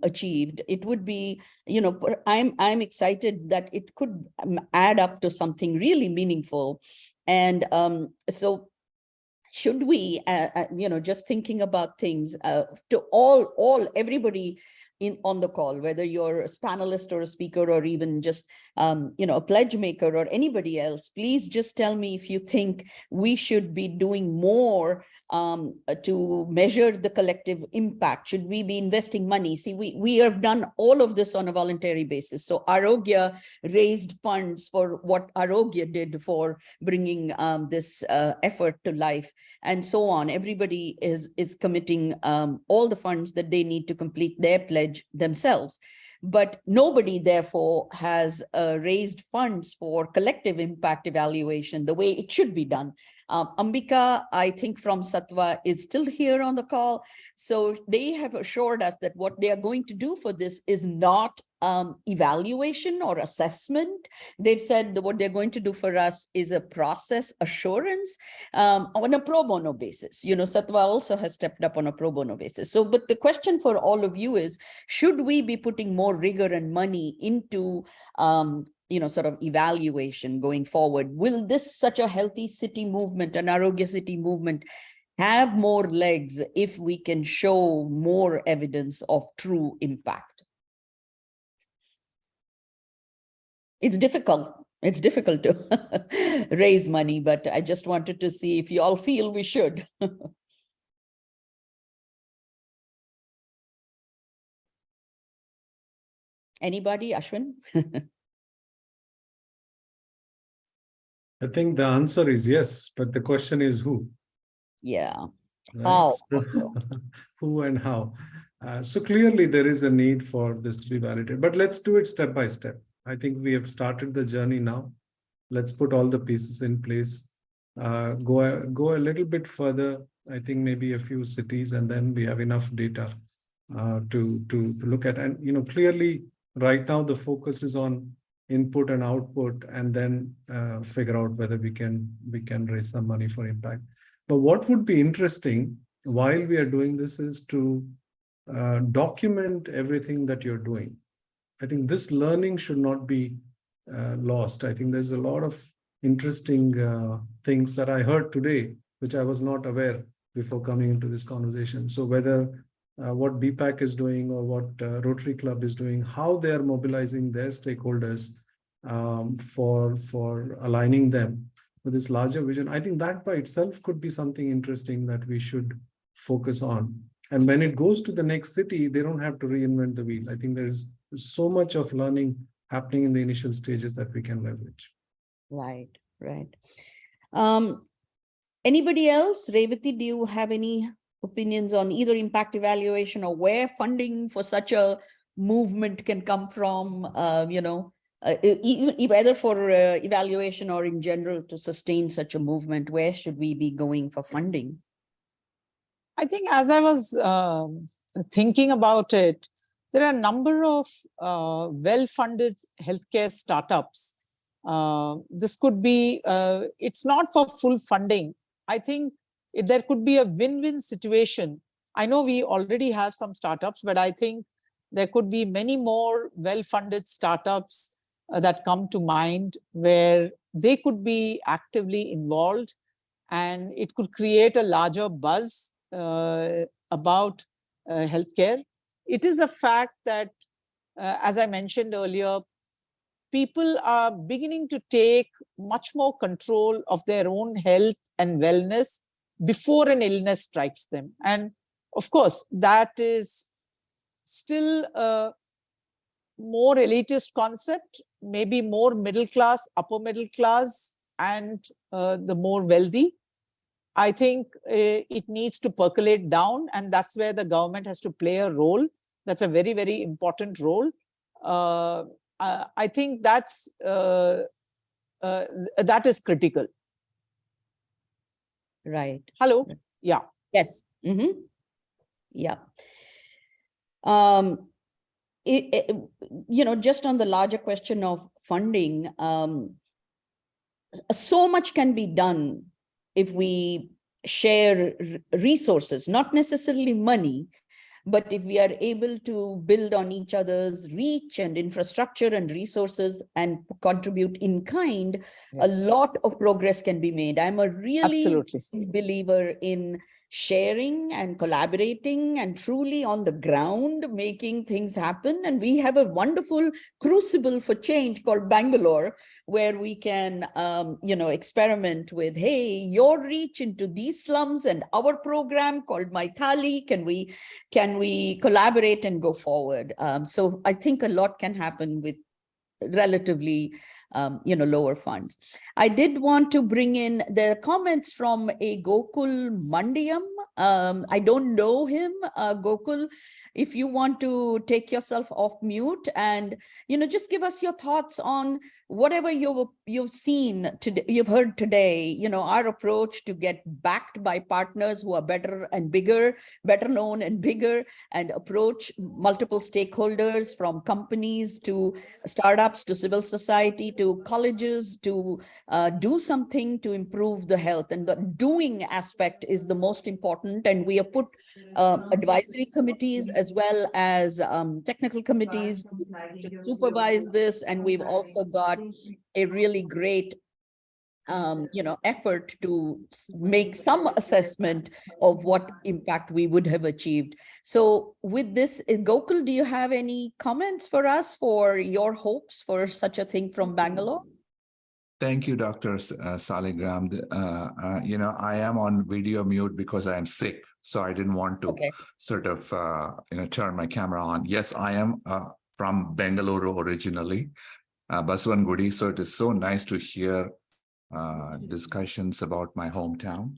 achieved, it would be, I'm excited that it could add up to something really meaningful. And so should we, just thinking about things to everybody on the call, whether you're a panelist or a speaker or even just, a pledge maker or anybody else, please just tell me if you think we should be doing more to measure the collective impact. Should we be investing money? See, we have done all of this on a voluntary basis. So Arogya raised funds for what Arogya did for bringing this effort to life, and so on. Everybody is committing all the funds that they need to complete their pledge themselves. But nobody, therefore, has raised funds for collective impact evaluation the way it should be done. Ambika, I think from Sattva, is still here on the call. So they have assured us that what they are going to do for this is not evaluation or assessment. They've said that what they're going to do for us is a process assurance on a pro bono basis. Sattva also has stepped up on a pro bono basis. So, but the question for all of you is, should we be putting more rigor and money into sort of evaluation going forward? Will this such a healthy city movement, an Arogya city movement, have more legs if we can show more evidence of true impact? It's difficult. It's difficult to raise money, but I just wanted to see if you all feel we should. Anybody, Ashwin? I think the answer is yes, but the question is who? Yeah. Right? How? So, who and how? So clearly there is a need for this to be validated, but let's do it step by step. I think we have started the journey now. Let's put all the pieces in place. go a little bit further. I think maybe a few cities, and then we have enough data to look at. And clearly, right now the focus is on input and output, and then figure out whether we can raise some money for impact. But what would be interesting while we are doing this is to document everything that you're doing. I think this learning should not be lost. I think there's a lot of interesting things that I heard today, which I was not aware before coming into this conversation. So whether what BPAC is doing or what Rotary Club is doing, how they are mobilizing their stakeholders for aligning them with this larger vision, I think that by itself could be something interesting that we should focus on. And when it goes to the next city, they don't have to reinvent the wheel. I think there's so much of learning happening in the initial stages that we can leverage. Right. Anybody else? Revati, do you have any opinions on either impact evaluation or where funding for such a movement can come from, either for evaluation or in general to sustain such a movement? Where should we be going for funding? I think as I was thinking about it, there are a number of well-funded healthcare startups. This could be, it's not for full funding. I think there could be a win-win situation. I know we already have some startups, but I think there could be many more well-funded startups that come to mind where they could be actively involved, and it could create a larger buzz about healthcare. It is a fact that, as I mentioned earlier, people are beginning to take much more control of their own health and wellness before an illness strikes them. And of course, that is still a more elitist concept, maybe more middle class, upper middle class, and the more wealthy. I think it needs to percolate down, and that's where the government has to play a role. That's a very, very important role. I think that is critical. Right. Hello. Yeah. Yes. Mm-hmm. Yeah. Just on the larger question of funding, so much can be done if we share resources, not necessarily money, but if we are able to build on each other's reach and infrastructure and resources and contribute in kind, yes, a lot of progress can be made. I'm a really believer in sharing and collaborating and truly on the ground making things happen. And we have a wonderful crucible for change called Bangalore, where we can, experiment with, hey, your reach into these slums and our program called My Thali, can we collaborate and go forward? So I think a lot can happen with relatively, lower funds. I did want to bring in the comments from a Gokul Mandiyam. I don't know him, Gokul. If you want to take yourself off mute and, just give us your thoughts on whatever you've seen today, you've heard today, our approach to get backed by partners who are better and bigger, better known and bigger, and approach multiple stakeholders from companies to startups to civil society to colleges to do something to improve the health. And the doing aspect is the most important. And we have put advisory committees as well as technical committees to supervise this. And we've also got a really great effort to make some assessment of what impact we would have achieved. So with this, Gokul, do you have any comments for us for your hopes for such a thing from Bangalore? Thank you, Dr. Saligram. I am on video mute because I am sick, so I didn't want to sort of, turn my camera on. Yes, I am from Bengaluru originally, Baswangudi. So it is so nice to hear discussions about my hometown.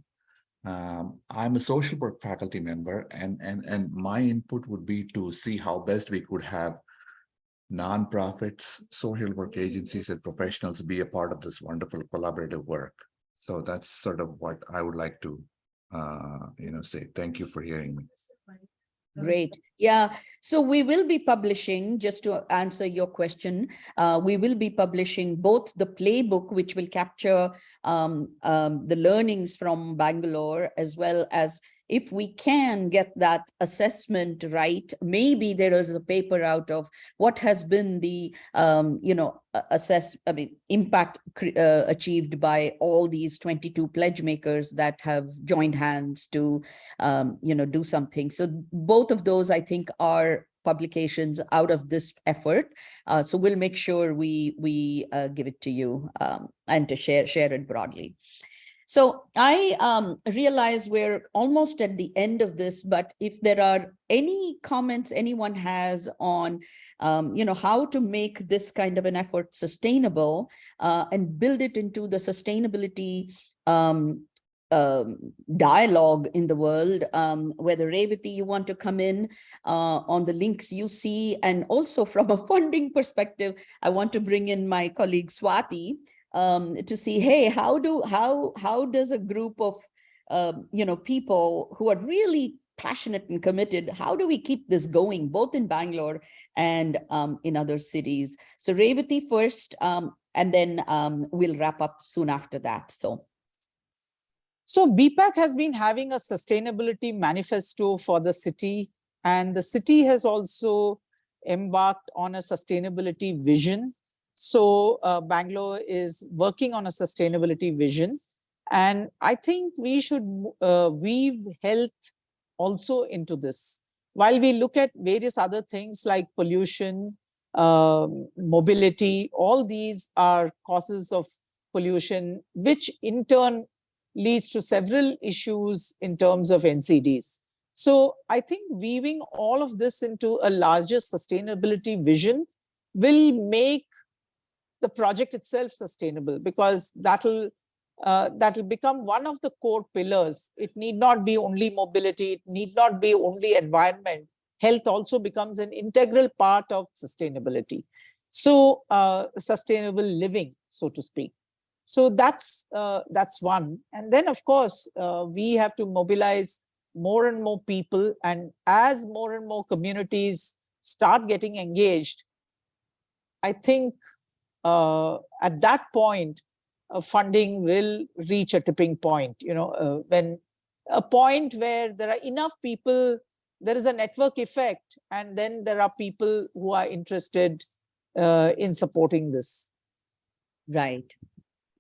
I'm a social work faculty member, and my input would be to see how best we could have nonprofits, social work agencies, and professionals be a part of this wonderful collaborative work. So that's sort of what I would like to, say. Thank you for hearing me. Great. Yeah. So we will be publishing, just to answer your question, we will be publishing both the playbook, which will capture the learnings from Bangalore, as well as, if we can get that assessment right, maybe there is a paper out of what has been the, impact achieved by all these 22 pledge makers that have joined hands to, do something. So both of those, I think, are publications out of this effort. So we'll make sure we give it to you and to share it broadly. So I realize we're almost at the end of this, but if there are any comments anyone has on, how to make this kind of an effort sustainable and build it into the sustainability dialogue in the world, whether Revati, you want to come in on the links you see, and also from a funding perspective, I want to bring in my colleague Swati to see, hey, how does a group of people who are really passionate and committed, how do we keep this going, both in Bangalore and in other cities? So Revati first, and then we'll wrap up soon after that. So BPAC has been having a sustainability manifesto for the city, and the city has also embarked on a sustainability vision. So Bangalore is working on a sustainability vision, and I think we should weave health also into this. While we look at various other things like pollution, mobility, all these are causes of pollution, which in turn leads to several issues in terms of NCDs. So I think weaving all of this into a larger sustainability vision will make the project itself sustainable, because that'll become one of the core pillars. It need not be only mobility, it need not be only environment. Health also becomes an integral part of sustainability. So sustainable living, so to speak. So that's one. And then, of course, we have to mobilize more and more people. And as more and more communities start getting engaged, I think at that point, funding will reach a tipping point. When a point where there are enough people, there is a network effect, and then there are people who are interested in supporting this. Right.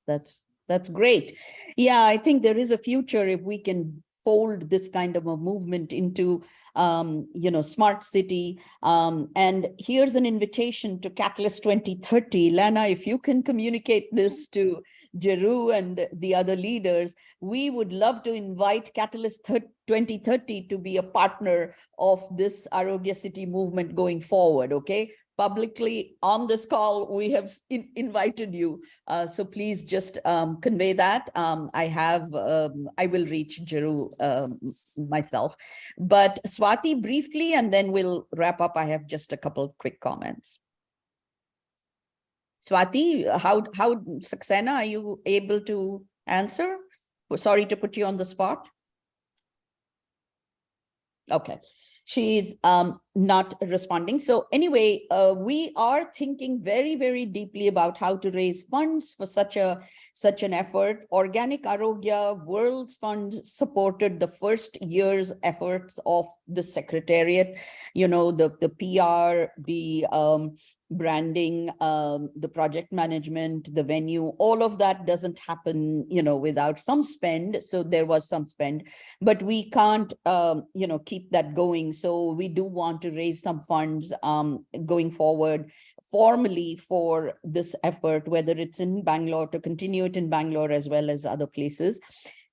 That's great. Yeah, I think there is a future if we can fold this kind of a movement into, smart city. And here's an invitation to Catalyst 2030. Lana, if you can communicate this to Jeru and the other leaders, we would love to invite Catalyst 2030 to be a partner of this Arogya City movement going forward, okay? Publicly on this call, we have invited you. So please just convey that. I will reach Jeru myself. But Swati, briefly, and then we'll wrap up. I have just a couple of quick comments. Swati, how Saxena, are you able to answer? Sorry to put you on the spot. Okay. She's not responding. So anyway, we are thinking very, very deeply about how to raise funds for such an effort. Organic Arogya World's Fund supported the first year's efforts of the Secretariat, the PR, the branding, the project management, the venue, all of that doesn't happen, without some spend. So there was some spend, but we can't, keep that going. So we do want to raise some funds going forward formally for this effort, whether it's in Bangalore, to continue it in Bangalore as well as other places.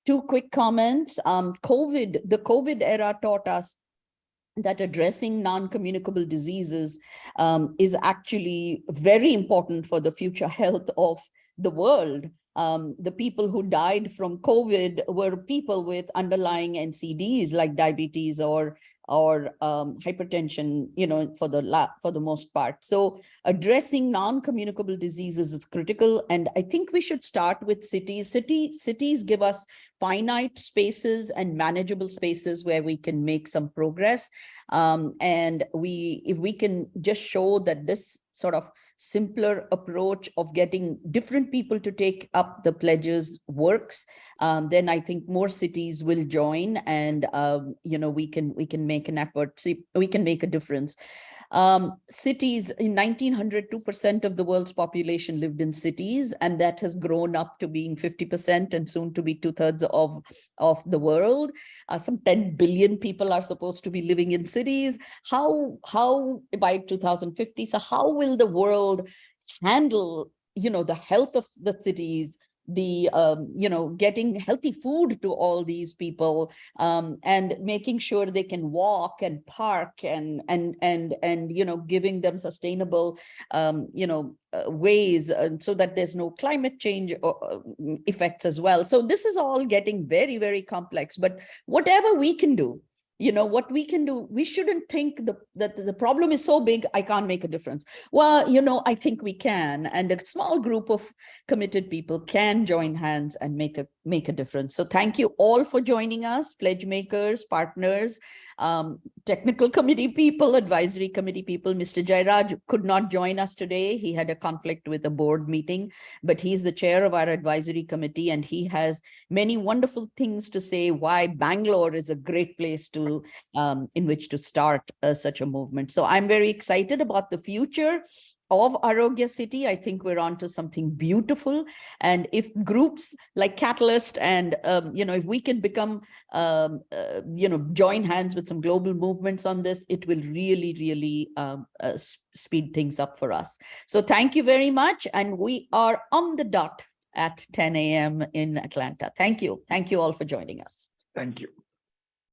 Two quick comments. The COVID era taught us that addressing non-communicable diseases is actually very important for the future health of the world. the people who died from COVID were people with underlying NCDs like diabetes or hypertension, for the most part. So addressing non-communicable diseases is critical. And I think we should start with cities. Cities give us finite spaces and manageable spaces where we can make some progress. And if we can just show that this sort of simpler approach of getting different people to take up the pledges works, then I think more cities will join, and we can make an effort. See, we can make a difference. Cities in 1900, 2% of the world's population lived in cities, and that has grown up to being 50% and soon to be 2/3 of the world. Some 10 billion people are supposed to be living in cities. How by 2050? So how will the world handle, the health of the cities, the getting healthy food to all these people, and making sure they can walk and park and giving them sustainable ways, so that there's no climate change effects as well. So this is all getting very, very complex, but whatever we can do, what we can do, we shouldn't think that the problem is so big, I can't make a difference. Well, I think we can, and a small group of committed people can join hands and make a difference. So thank you all for joining us, pledge makers, partners, technical committee people, advisory committee people. Mr. Jairaj could not join us today. He had a conflict with a board meeting, but he's the chair of our advisory committee, and he has many wonderful things to say why Bangalore is a great place to in which to start such a movement. So I'm very excited about the future of Arogya City. I think we're on to something beautiful. And if groups like Catalyst and, if we can become, join hands with some global movements on this, it will really, really speed things up for us. So thank you very much. And we are on the dot at 10 a.m. in Atlanta. Thank you. Thank you all for joining us. Thank you.